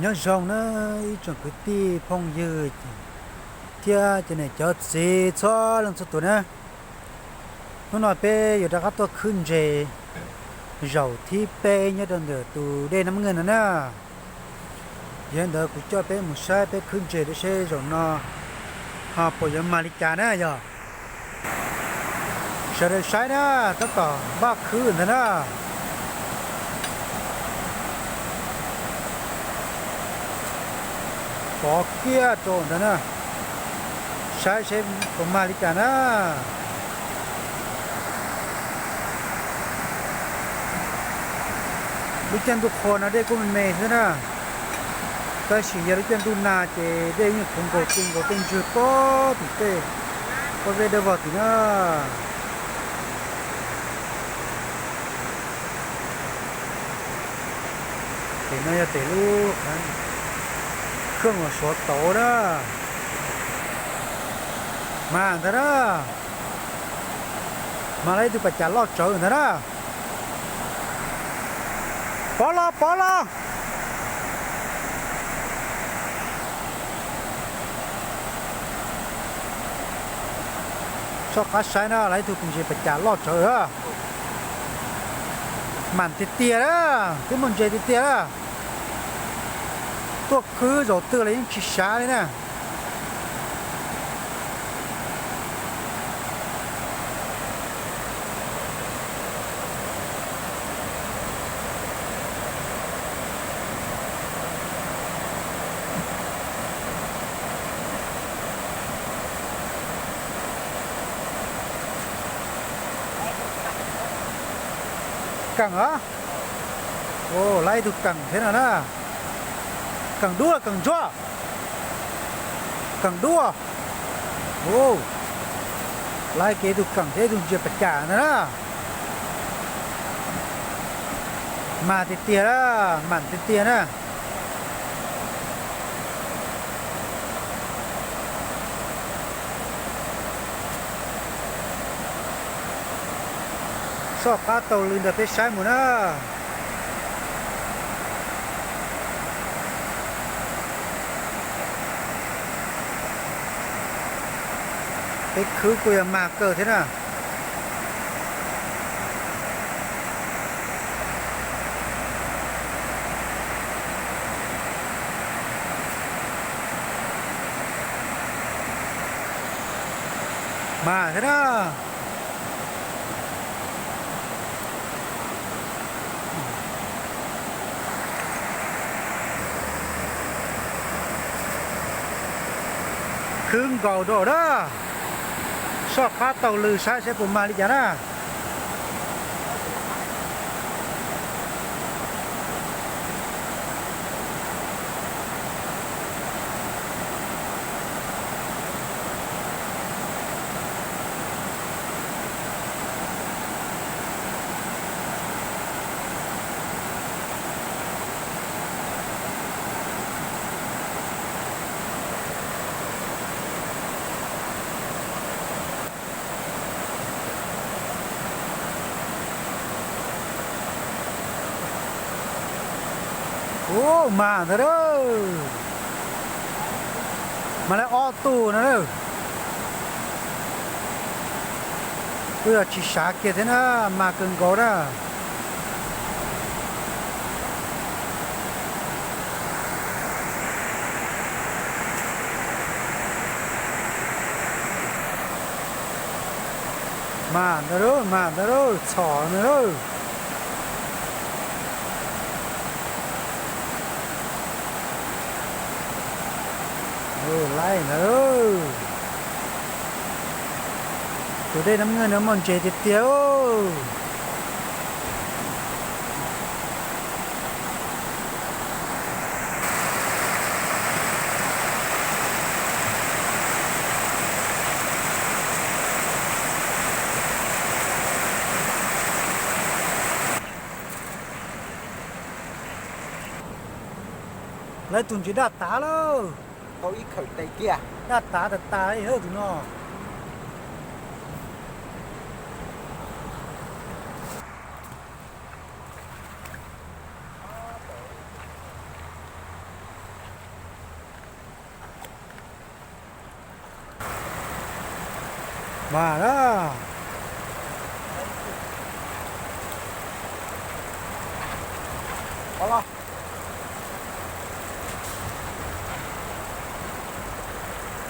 nhớ rong nó ý chuẩn cái ti phong dư tia cho này cho gì cho lần số tuổi nữa nó nói bé giờ đã cóตัวขึ้นเจgiàuที่เป้เนี่ยเดินเดือตูได้น้ำเงินนะยันเดือกูจะเป้มุสายเป้ขึ้นเจได้เช่จนน่ะหาปอยมาลิกานะย่อเฉลี่ยใช้นะตั้งแต่บ้าขึ้นนะปอเกียโจนนะใช้เช่ปมาลิกานะลูกจันทุกคนนะเด็กก็มันเมย์ใช่ไหมแต่สิ่งที่ลูกจันทุนาเจเด็กนี่คงโกติงจุดก็ติดเตะก็เวเดวัตินะเห็นไหมจะเตะลูกนั้นเครื่องหัวสดโตนะมาแต่ละมาเลยดูปัจจัยลอดเจอแต่ละปอลชอบคัดใช้นะอะไรถูกคุณเจปัจจัยลอดเจอมันติดเตี้ยนะที่มันเจติดเตี้ยนะตัวคือโจตัวอะไรยังชิชาเลยนะกังเหรอโอ้ไล่ถูกกังเท่านั้นนะกังดัวกังจ้วกังดัวโอ้ไล่เกถูกกังเท่ถูกเจ็บปัจจานะมาติดเตี้ยนะมันติดเตี้ยนะชอบพาเตาลืนแต่ไปใช้หมดนะไปคือกูยังมาเกิดเท่านั้นมาเท่านั้นคืนเก่าโดดนะชอบพาเตาลือใช้ผมมาลิจานะโอ้มาเถอะเด้อมาแล้วออตู้นะเด้อเพื่อชิชาเกตนะมาเกินก่อนนะมาเถอะเด้อสอนเด้อไล่เนอะตัวได้น้ำเงินน้ำมันเจติดเตี้ยวไล่ตุนจีด้าตาแล้ว có ít khởi tay kia ด้าตาแต่ตาไอ้เฮ้ยถึงนอ เ มาแล้ว có lo